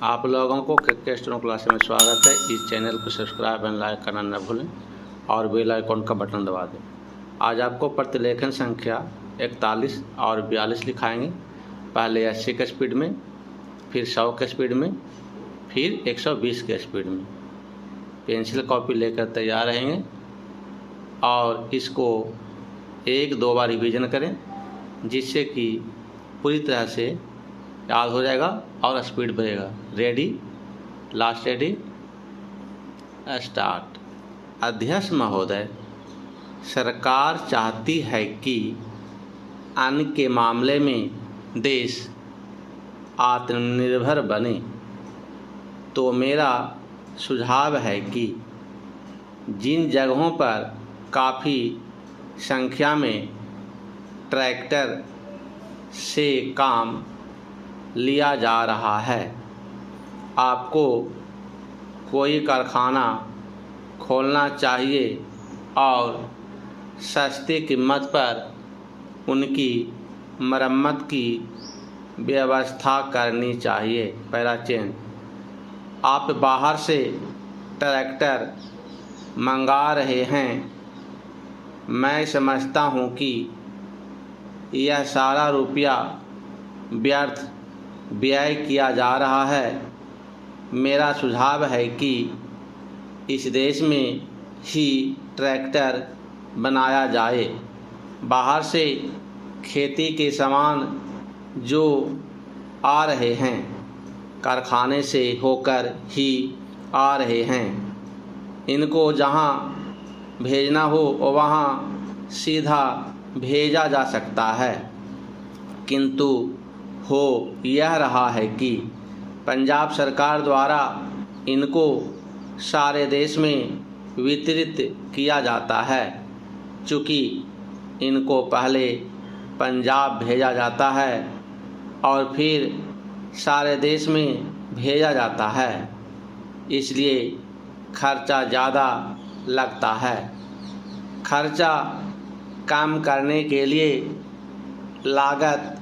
आप लोगों को के स्टूडेंट क्लास में स्वागत है। इस चैनल को सब्सक्राइब एंड लाइक करना न भूलें और बेल आइकॉन का बटन दबा दें। आज आपको प्रतिलेखन संख्या 41 और 42 लिखाएंगे। पहले 80 के स्पीड में, फिर 100 के स्पीड में, फिर 120 के स्पीड में। पेंसिल कॉपी लेकर तैयार रहेंगे और इसको 1-2 बार रिवीजन करें, जिससे कि पूरी तरह से याद हो जाएगा और स्पीड बढ़ेगा। Ready, last ready, start. अध्यक्ष महोदय, सरकार चाहती है कि अन्न के मामले में देश आत्मनिर्भर बने, तो मेरा सुझाव है कि जिन जगहों पर काफ़ी संख्या में ट्रैक्टर से काम लिया जा रहा है, आपको कोई कारखाना खोलना चाहिए और सस्ती कीमत पर उनकी मरम्मत की व्यवस्था करनी चाहिए। पहला चेंज, आप बाहर से ट्रैक्टर मंगा रहे हैं। मैं समझता हूँ कि यह सारा रुपया व्यर्थ व्यय किया जा रहा है। मेरा सुझाव है कि इस देश में ही ट्रैक्टर बनाया जाए। बाहर से खेती के सामान जो आ रहे हैं, कारखाने से होकर ही आ रहे हैं। इनको जहां भेजना हो वहां सीधा भेजा जा सकता है, किंतु हो यह रहा है कि पंजाब सरकार द्वारा इनको सारे देश में वितरित किया जाता है। चूँकि इनको पहले पंजाब भेजा जाता है और फिर सारे देश में भेजा जाता है, इसलिए खर्चा ज़्यादा लगता है। खर्चा कम करने के लिए, लागत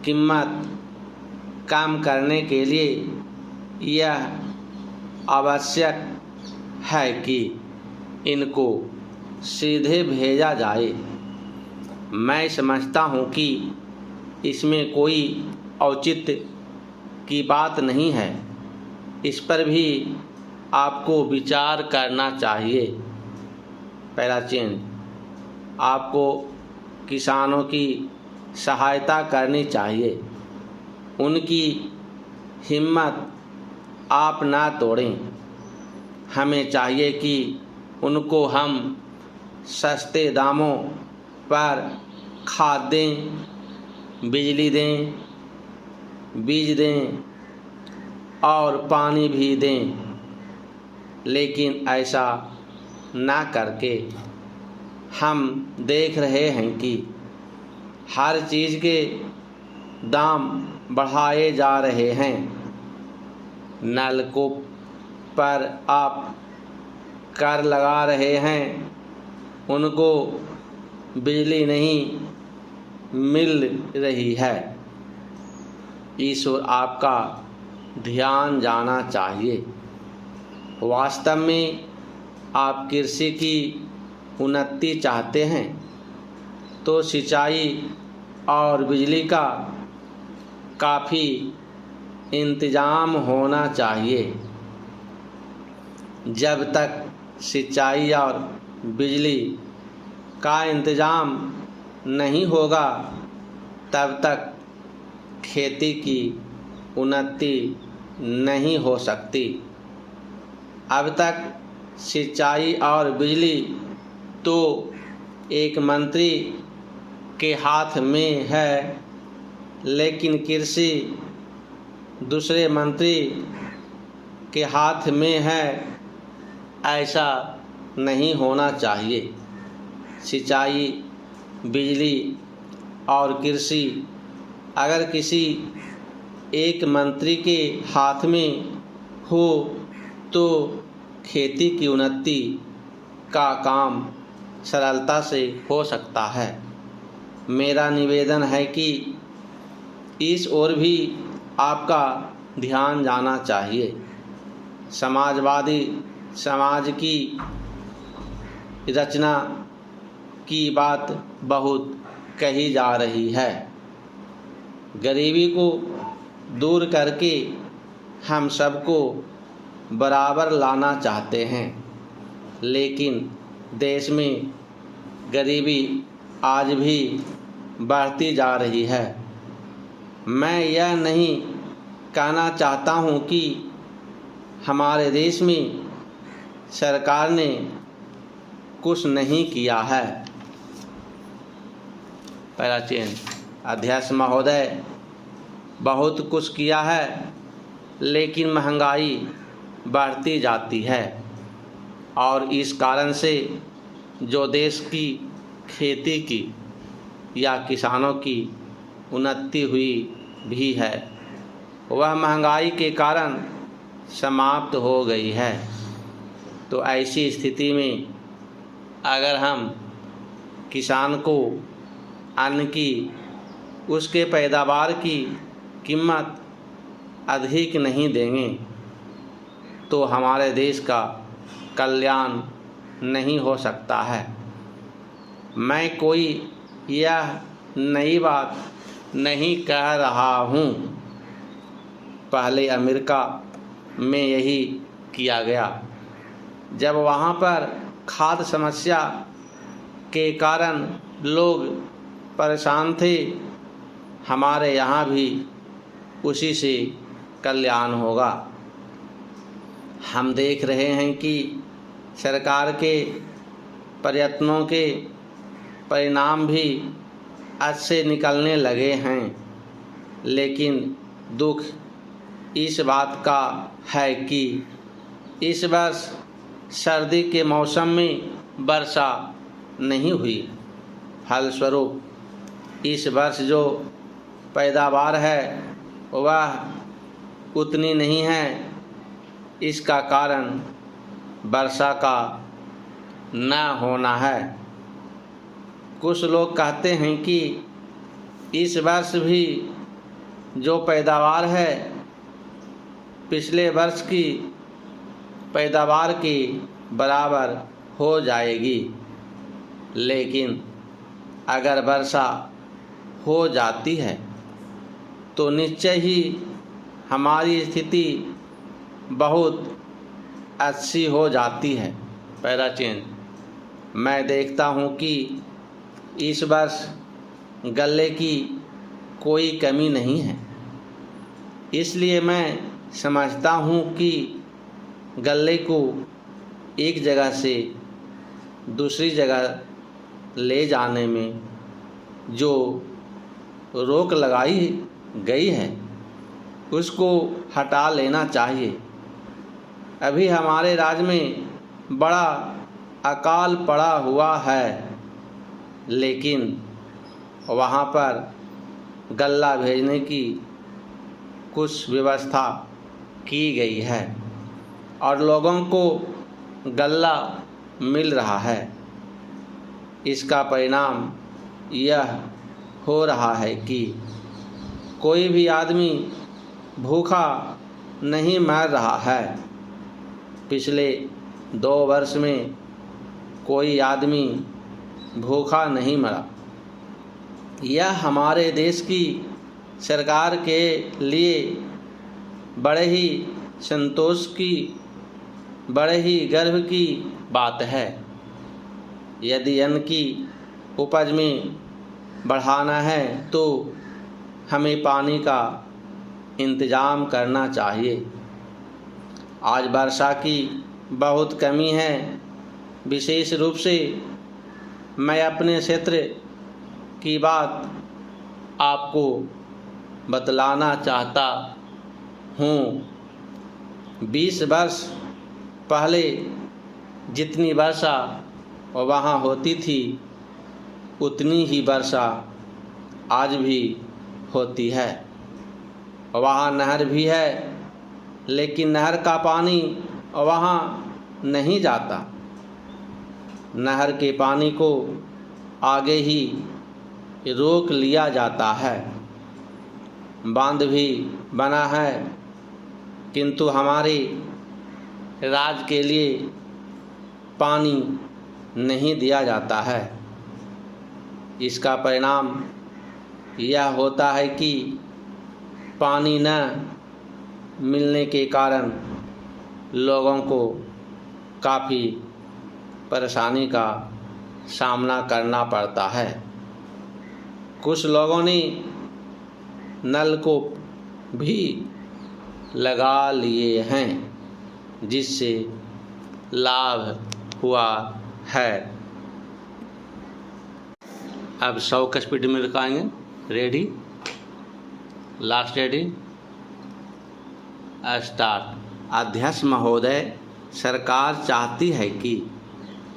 कीमत कम करने के लिए यह आवश्यक है कि इनको सीधे भेजा जाए। मैं समझता हूँ कि इसमें कोई औचित्य की बात नहीं है। इस पर भी आपको विचार करना चाहिए। पहला चेंज, आपको किसानों की सहायता करनी चाहिए। उनकी हिम्मत आप ना तोड़ें। हमें चाहिए कि उनको हम सस्ते दामों पर खाद दें, बिजली दें, बीज दें और पानी भी दें। लेकिन ऐसा ना करके हम देख रहे हैं कि हर चीज़ के दाम बढ़ाए जा रहे हैं। नलकूप पर आप कर लगा रहे हैं, उनको बिजली नहीं मिल रही है। इस ओर आपका ध्यान जाना चाहिए। वास्तव में आप कृषि की उन्नति चाहते हैं तो सिंचाई और बिजली का काफ़ी इंतज़ाम होना चाहिए। जब तक सिंचाई और बिजली का इंतज़ाम नहीं होगा, तब तक खेती की उन्नति नहीं हो सकती। अब तक सिंचाई और बिजली तो एक मंत्री के हाथ में है, लेकिन कृषि दूसरे मंत्री के हाथ में है। ऐसा नहीं होना चाहिए। सिंचाई, बिजली और कृषि अगर किसी एक मंत्री के हाथ में हो तो खेती की उन्नति का काम सरलता से हो सकता है। मेरा निवेदन है कि इस ओर भी आपका ध्यान जाना चाहिए। समाजवादी समाज की रचना की बात बहुत कही जा रही है। गरीबी को दूर करके हम सबको बराबर लाना चाहते हैं, लेकिन देश में गरीबी आज भी बढ़ती जा रही है। मैं यह नहीं कहना चाहता हूँ कि हमारे देश में सरकार ने कुछ नहीं किया है। पैराचीन अध्यक्ष महोदय, बहुत कुछ किया है, लेकिन महंगाई बढ़ती जाती है और इस कारण से जो देश की खेती की या किसानों की उन्नति हुई भी है, वह महंगाई के कारण समाप्त हो गई है। तो ऐसी स्थिति में अगर हम किसान को अन्न की उसके पैदावार की कीमत अधिक नहीं देंगे तो हमारे देश का कल्याण नहीं हो सकता है। मैं कोई यह नई बात नहीं कह रहा हूँ, पहले अमेरिका में यही किया गया। जब वहाँ पर खाद्य समस्या के कारण लोग परेशान थे, हमारे यहाँ भी उसी से कल्याण होगा। हम देख रहे हैं कि सरकार के प्रयत्नों के परिणाम भी अच्छे निकलने लगे हैं, लेकिन दुख इस बात का है कि इस वर्ष सर्दी के मौसम में वर्षा नहीं हुई। फलस्वरूप इस वर्ष जो पैदावार है वह उतनी नहीं है। इसका कारण वर्षा का न होना है। कुछ लोग कहते हैं कि इस वर्ष भी जो पैदावार है पिछले वर्ष की पैदावार के बराबर हो जाएगी, लेकिन अगर वर्षा हो जाती है तो निश्चय ही हमारी स्थिति बहुत अच्छी हो जाती है। पैराचीन मैं देखता हूँ कि इस वर्ष गल्ले की कोई कमी नहीं है, इसलिए मैं समझता हूँ कि गल्ले को एक जगह से दूसरी जगह ले जाने में जो रोक लगाई गई है उसको हटा लेना चाहिए। अभी हमारे राज्य में बड़ा अकाल पड़ा हुआ है, लेकिन वहाँ पर गल्ला भेजने की कुछ व्यवस्था की गई है और लोगों को गल्ला मिल रहा है। इसका परिणाम यह हो रहा है कि कोई भी आदमी भूखा नहीं मर रहा है। पिछले 2 वर्ष में कोई आदमी भूखा नहीं मरा। यह हमारे देश की सरकार के लिए बड़े ही संतोष की, बड़े ही गर्व की बात है। यदि अन्न की उपज में बढ़ाना है तो हमें पानी का इंतज़ाम करना चाहिए। आज वर्षा की बहुत कमी है। विशेष रूप से मैं अपने क्षेत्र की बात आपको बतलाना चाहता हूँ। 20 वर्ष पहले जितनी वर्षा वहाँ होती थी उतनी ही वर्षा आज भी होती है। वहाँ नहर भी है, लेकिन नहर का पानी वहाँ नहीं जाता। नहर के पानी को आगे ही रोक लिया जाता है। बांध भी बना है, किंतु हमारे राज्य के लिए पानी नहीं दिया जाता है। इसका परिणाम यह होता है कि पानी न मिलने के कारण लोगों को काफ़ी परेशानी का सामना करना पड़ता है। कुछ लोगों ने नलकूप भी लगा लिए हैं, जिससे लाभ हुआ है। अब 100 का स्पीड में दिखाएंगे। Ready, last, ready, start. अध्यक्ष महोदय, सरकार चाहती है कि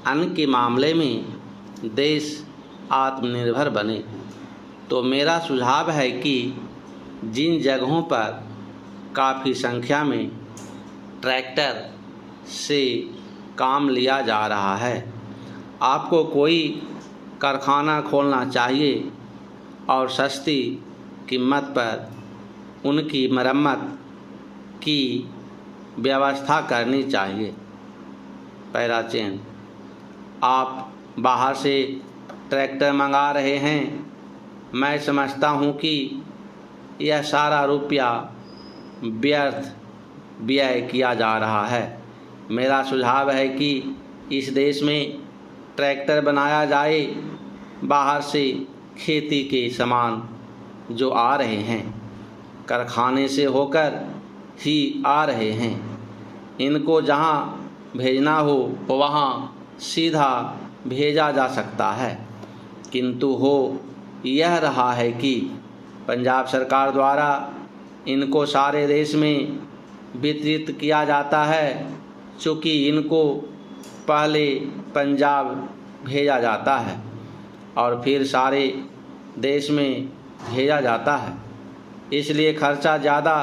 अन्न के मामले में देश आत्मनिर्भर बने, तो मेरा सुझाव है कि जिन जगहों पर काफ़ी संख्या में ट्रैक्टर से काम लिया जा रहा है, आपको कोई कारखाना खोलना चाहिए और सस्ती कीमत पर उनकी मरम्मत की व्यवस्था करनी चाहिए। पैरा चेन, आप बाहर से ट्रैक्टर मंगा रहे हैं। मैं समझता हूं कि यह सारा रुपया व्यर्थ व्यय किया जा रहा है। मेरा सुझाव है कि इस देश में ट्रैक्टर बनाया जाए। बाहर से खेती के सामान जो आ रहे हैं, कारखाने से होकर ही आ रहे हैं। इनको जहां भेजना हो वहां सीधा भेजा जा सकता है, किंतु हो यह रहा है कि पंजाब सरकार द्वारा इनको सारे देश में वितरित किया जाता है। चूँकि इनको पहले पंजाब भेजा जाता है और फिर सारे देश में भेजा जाता है, इसलिए खर्चा ज़्यादा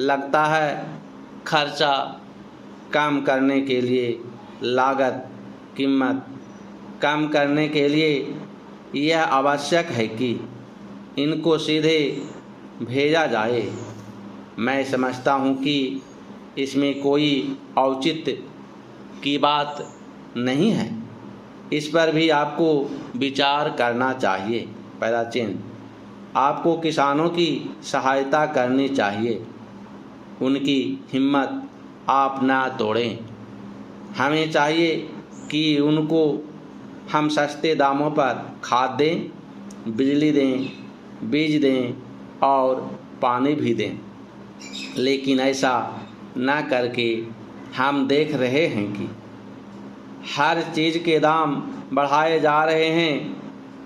लगता है। खर्चा कम करने के लिए, लागत कीमत कम करने के लिए यह आवश्यक है कि इनको सीधे भेजा जाए। मैं समझता हूँ कि इसमें कोई औचित्य की बात नहीं है। इस पर भी आपको विचार करना चाहिए। पहला चिन्ह, आपको किसानों की सहायता करनी चाहिए। उनकी हिम्मत आप ना तोड़ें। हमें चाहिए कि उनको हम सस्ते दामों पर खाद दें, बिजली दें, बीज दें और पानी भी दें। लेकिन ऐसा न करके हम देख रहे हैं कि हर चीज़ के दाम बढ़ाए जा रहे हैं।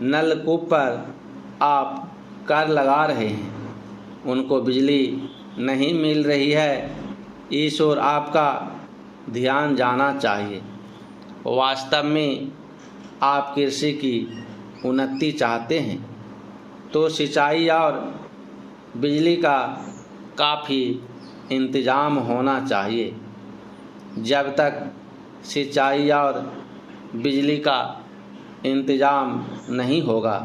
नलकूप पर आप कर लगा रहे हैं, उनको बिजली नहीं मिल रही है। इस ओर आपका ध्यान जाना चाहिए। वास्तव में आप कृषि की उन्नति चाहते हैं तो सिंचाई और बिजली का काफ़ी इंतज़ाम होना चाहिए। जब तक सिंचाई और बिजली का इंतज़ाम नहीं होगा,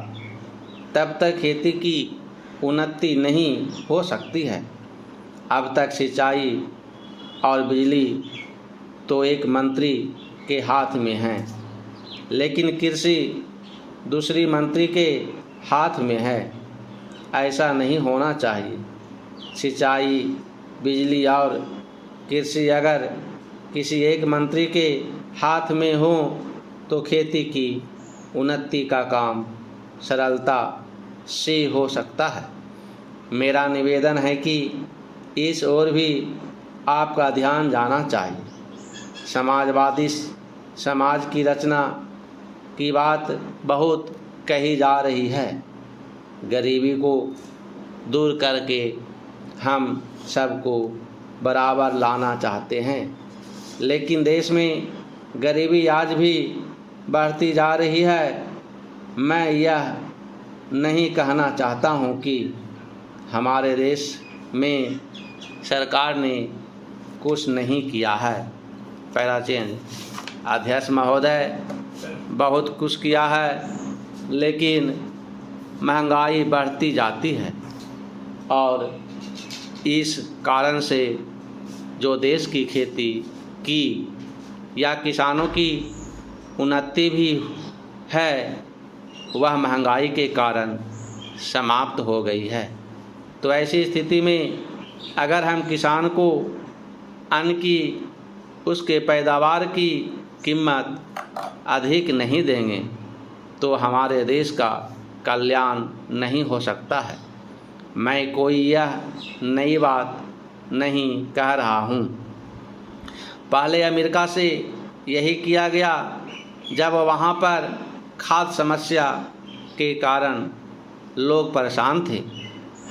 तब तक खेती की उन्नति नहीं हो सकती है। अब तक सिंचाई और बिजली तो एक मंत्री के हाथ में है, लेकिन कृषि दूसरी मंत्री के हाथ में है। ऐसा नहीं होना चाहिए। सिंचाई, बिजली और कृषि अगर किसी एक मंत्री के हाथ में हो तो खेती की उन्नति का काम सरलता से हो सकता है। मेरा निवेदन है कि इस ओर भी आपका ध्यान जाना चाहिए। समाजवादी समाज की रचना की बात बहुत कही जा रही है। गरीबी को दूर करके हम सबको बराबर लाना चाहते हैं, लेकिन देश में गरीबी आज भी बढ़ती जा रही है। मैं यह नहीं कहना चाहता हूँ कि हमारे देश में सरकार ने कुछ नहीं किया है। पहला चेंज, अध्यक्ष महोदय, बहुत कुछ किया है, लेकिन महंगाई बढ़ती जाती है और इस कारण से जो देश की खेती की या किसानों की उन्नति भी है, वह महंगाई के कारण समाप्त हो गई है। तो ऐसी स्थिति में अगर हम किसान को अन्न की उसके पैदावार की कीमत अधिक नहीं देंगे तो हमारे देश का कल्याण नहीं हो सकता है। मैं कोई यह नई बात नहीं कह रहा हूँ। पहले अमेरिका से यही किया गया जब वहाँ पर खाद्य समस्या के कारण लोग परेशान थे।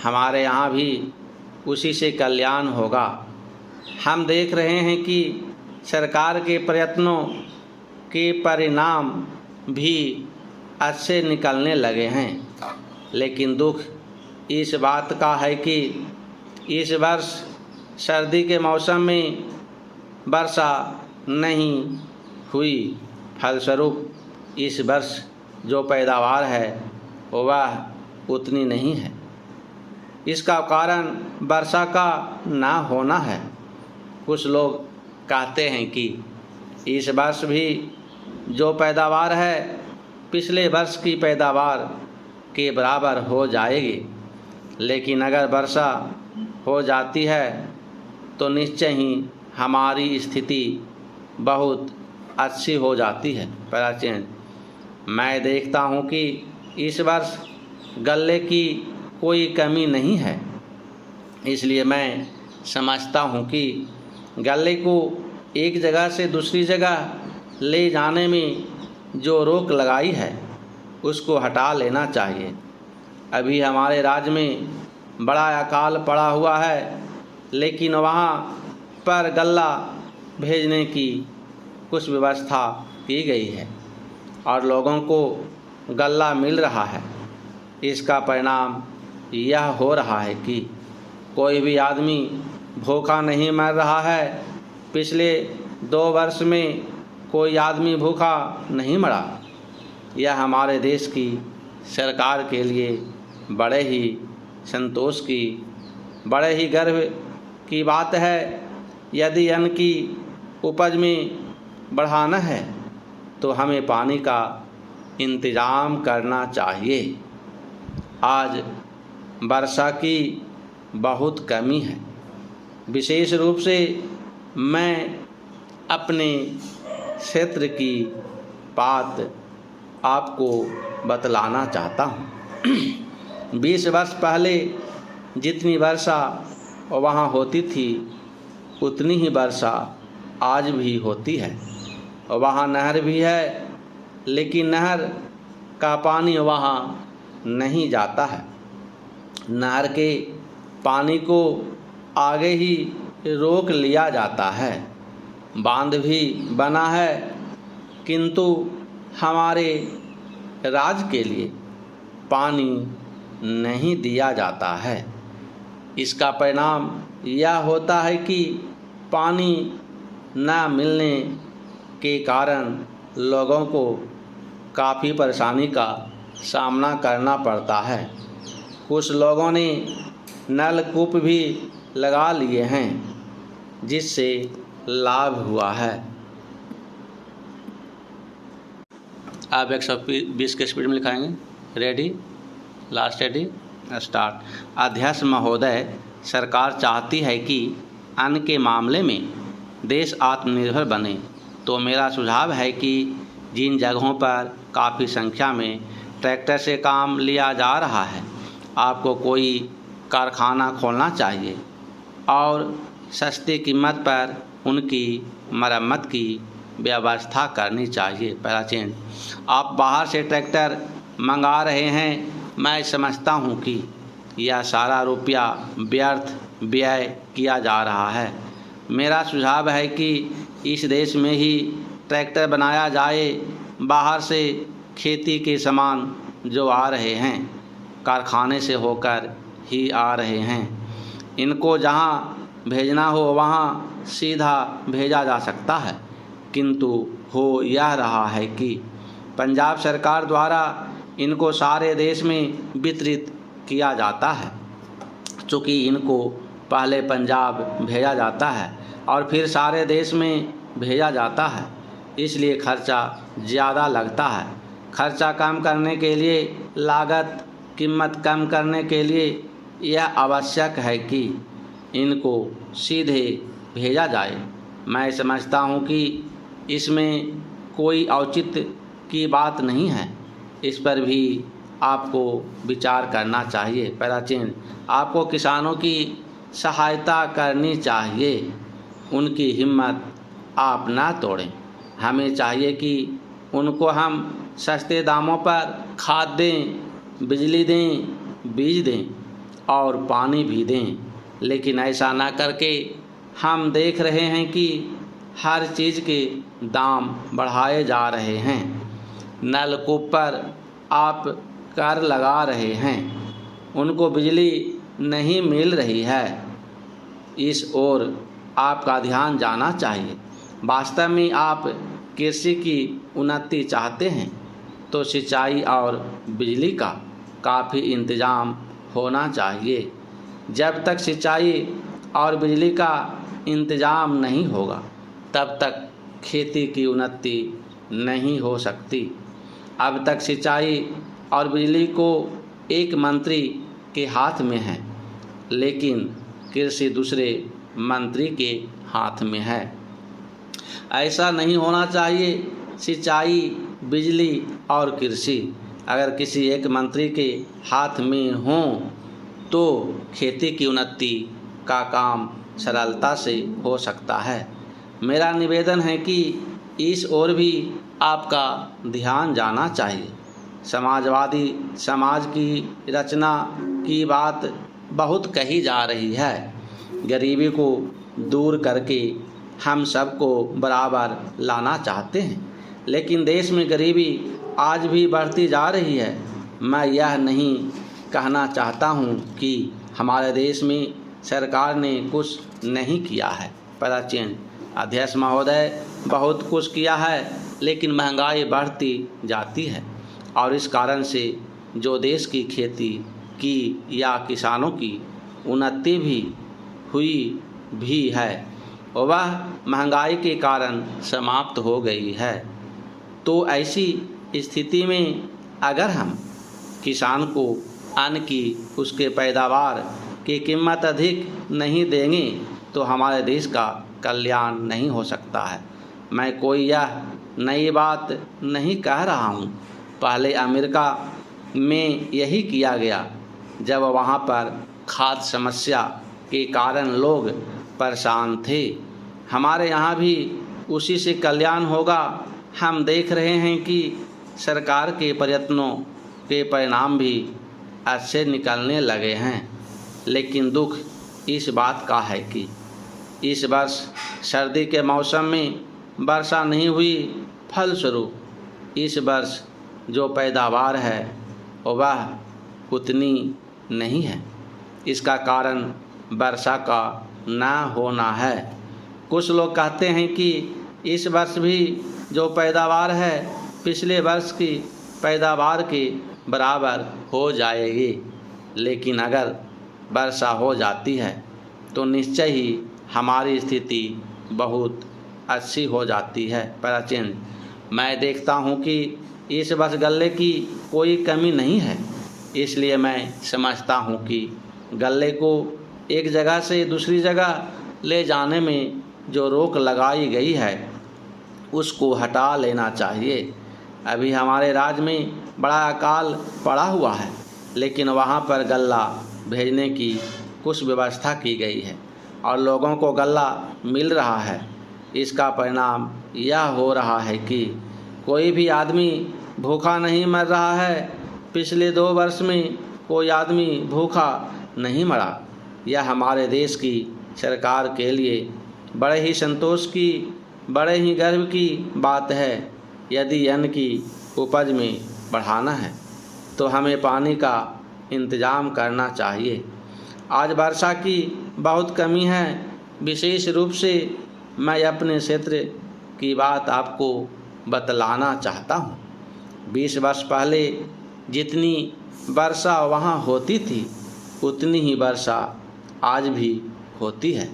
हमारे यहाँ भी उसी से कल्याण होगा। हम देख रहे हैं कि सरकार के प्रयत्नों के परिणाम भी अच्छे निकलने लगे हैं, लेकिन दुख इस बात का है कि इस वर्ष सर्दी के मौसम में वर्षा नहीं हुई। फलस्वरूप इस वर्ष जो पैदावार है वह उतनी नहीं है। इसका कारण वर्षा का ना होना है। कुछ लोग कहते हैं कि इस वर्ष भी जो पैदावार है पिछले वर्ष की पैदावार के बराबर हो जाएगी, लेकिन अगर वर्षा हो जाती है तो निश्चय ही हमारी स्थिति बहुत अच्छी हो जाती है। प्राचीन मैं देखता हूँ कि इस वर्ष गल्ले की कोई कमी नहीं है, इसलिए मैं समझता हूँ कि गल्ले को एक जगह से दूसरी जगह ले जाने में जो रोक लगाई है उसको हटा लेना चाहिए। अभी हमारे राज्य में बड़ा अकाल पड़ा हुआ है, लेकिन वहाँ पर गल्ला भेजने की कुछ व्यवस्था की गई है और लोगों को गल्ला मिल रहा है। इसका परिणाम यह हो रहा है कि कोई भी आदमी भूखा नहीं मर रहा है। पिछले 2 वर्ष में कोई आदमी भूखा नहीं मरा। यह हमारे देश की सरकार के लिए बड़े ही संतोष की, बड़े ही गर्व की बात है। यदि अन्न की उपज में बढ़ाना है तो हमें पानी का इंतज़ाम करना चाहिए। आज वर्षा की बहुत कमी है। विशेष रूप से मैं अपने क्षेत्र की बात आपको बतलाना चाहता हूँ। 20 वर्ष पहले जितनी वर्षा वहाँ होती थी उतनी ही वर्षा आज भी होती है। वहाँ नहर भी है, लेकिन नहर का पानी वहाँ नहीं जाता है। नहर के पानी को आगे ही रोक लिया जाता है। बांध भी बना है, किंतु हमारे राज्य के लिए पानी नहीं दिया जाता है। इसका परिणाम यह होता है कि पानी न मिलने के कारण लोगों को काफ़ी परेशानी का सामना करना पड़ता है। कुछ लोगों ने नलकूप भी लगा लिए हैं, जिससे लाभ हुआ है। आप 120 के स्पीड में लिखाएंगे। Ready, last ready, start. अध्यक्ष महोदय, सरकार चाहती है कि अन्न के मामले में देश आत्मनिर्भर बने, तो मेरा सुझाव है कि जिन जगहों पर काफ़ी संख्या में ट्रैक्टर से काम लिया जा रहा है, आपको कोई कारखाना खोलना चाहिए और सस्ती कीमत पर उनकी मरम्मत की व्यवस्था करनी चाहिए। प्राचीन, आप बाहर से ट्रैक्टर मंगा रहे हैं। मैं समझता हूं कि यह सारा रुपया व्यर्थ व्यय किया जा रहा है। मेरा सुझाव है कि इस देश में ही ट्रैक्टर बनाया जाए। बाहर से खेती के सामान जो आ रहे हैं कारखाने से होकर ही आ रहे हैं। इनको जहां भेजना हो वहां सीधा भेजा जा सकता है, किंतु हो यह रहा है कि पंजाब सरकार द्वारा इनको सारे देश में वितरित किया जाता है। चूँकि इनको पहले पंजाब भेजा जाता है, और फिर सारे देश में भेजा जाता है, इसलिए खर्चा ज़्यादा लगता है। खर्चा कम करने के लिए, लागत कीमत कम करने के लिए यह आवश्यक है कि इनको सीधे भेजा जाए। मैं समझता हूँ कि इसमें कोई औचित्य की बात नहीं है। इस पर भी आपको विचार करना चाहिए। पैराचीन, आपको किसानों की सहायता करनी चाहिए, उनकी हिम्मत आप ना तोड़ें। हमें चाहिए कि उनको हम सस्ते दामों पर खाद दें, बिजली दें, बीज दें और पानी भी दें, लेकिन ऐसा ना करके हम देख रहे हैं कि हर चीज़ के दाम बढ़ाए जा रहे हैं। नलकूप पर आप कर लगा रहे हैं, उनको बिजली नहीं मिल रही है। इस ओर आपका ध्यान जाना चाहिए। वास्तव में आप कृषि की उन्नति चाहते हैं तो सिंचाई और बिजली का काफ़ी इंतज़ाम होना चाहिए। जब तक सिंचाई और बिजली का इंतज़ाम नहीं होगा तब तक खेती की उन्नति नहीं हो सकती। अब तक सिंचाई और बिजली को एक मंत्री के हाथ में है, लेकिन कृषि दूसरे मंत्री के हाथ में है। ऐसा नहीं होना चाहिए। सिंचाई, बिजली और कृषि अगर किसी एक मंत्री के हाथ में हों तो खेती की उन्नति का काम सरलता से हो सकता है। मेरा निवेदन है कि इस ओर भी आपका ध्यान जाना चाहिए। समाजवादी समाज की रचना की बात बहुत कही जा रही है। गरीबी को दूर करके हम सबको बराबर लाना चाहते हैं, लेकिन देश में गरीबी आज भी बढ़ती जा रही है। मैं यह नहीं कहना चाहता हूँ कि हमारे देश में सरकार ने कुछ नहीं किया है। प्राचीन अध्यक्ष महोदय, बहुत कुछ किया है, लेकिन महंगाई बढ़ती जाती है और इस कारण से जो देश की खेती की या किसानों की उन्नति भी हुई भी है वह महंगाई के कारण समाप्त हो गई है। तो ऐसी स्थिति में अगर हम किसान को अन्न की उसके पैदावार की कीमत अधिक नहीं देंगे तो हमारे देश का कल्याण नहीं हो सकता है। मैं कोई यह नई बात नहीं कह रहा हूँ। पहले अमेरिका में यही किया गया जब वहाँ पर खाद्य समस्या के कारण लोग परेशान थे। हमारे यहाँ भी उसी से कल्याण होगा। हम देख रहे हैं कि सरकार के प्रयत्नों के परिणाम भी अच्छे निकलने लगे हैं, लेकिन दुख इस बात का है कि इस वर्ष सर्दी के मौसम में वर्षा नहीं हुई। फलस्वरूप इस वर्ष जो पैदावार है वह उतनी नहीं है। इसका कारण वर्षा का न होना है। कुछ लोग कहते हैं कि इस वर्ष भी जो पैदावार है पिछले वर्ष की पैदावार के बराबर हो जाएगी, लेकिन अगर वर्षा हो जाती है तो निश्चय ही हमारी स्थिति बहुत अच्छी हो जाती है। प्राचीन, मैं देखता हूँ कि इस वर्ष गल्ले की कोई कमी नहीं है, इसलिए मैं समझता हूँ कि गल्ले को एक जगह से दूसरी जगह ले जाने में जो रोक लगाई गई है उसको हटा लेना चाहिए। अभी हमारे राज्य में बड़ा अकाल पड़ा हुआ है, लेकिन वहाँ पर गल्ला भेजने की कुछ व्यवस्था की गई है और लोगों को गल्ला मिल रहा है। इसका परिणाम यह हो रहा है कि कोई भी आदमी भूखा नहीं मर रहा है। पिछले 2 वर्ष में कोई आदमी भूखा नहीं मरा। यह हमारे देश की सरकार के लिए बड़े ही संतोष की, बड़े ही गर्व की बात है। यदि अन्न की उपज में बढ़ाना है तो हमें पानी का इंतज़ाम करना चाहिए। आज वर्षा की बहुत कमी है। विशेष रूप से मैं अपने क्षेत्र की बात आपको बतलाना चाहता हूँ। 20 वर्ष पहले जितनी वर्षा वहाँ होती थी उतनी ही वर्षा आज भी होती है।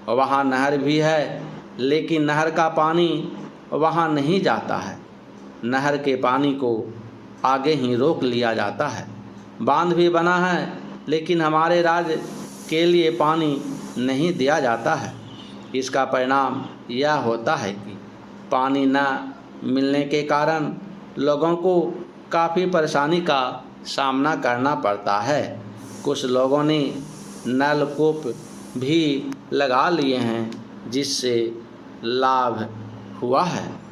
वहाँ नहर भी है, लेकिन नहर का पानी वहाँ नहीं जाता है। नहर के पानी को आगे ही रोक लिया जाता है। बांध भी बना है, लेकिन हमारे राज्य के लिए पानी नहीं दिया जाता है। इसका परिणाम यह होता है कि पानी न मिलने के कारण लोगों को काफ़ी परेशानी का सामना करना पड़ता है। कुछ लोगों ने नलकूप भी लगा लिए हैं, जिससे लाभ हुआ है।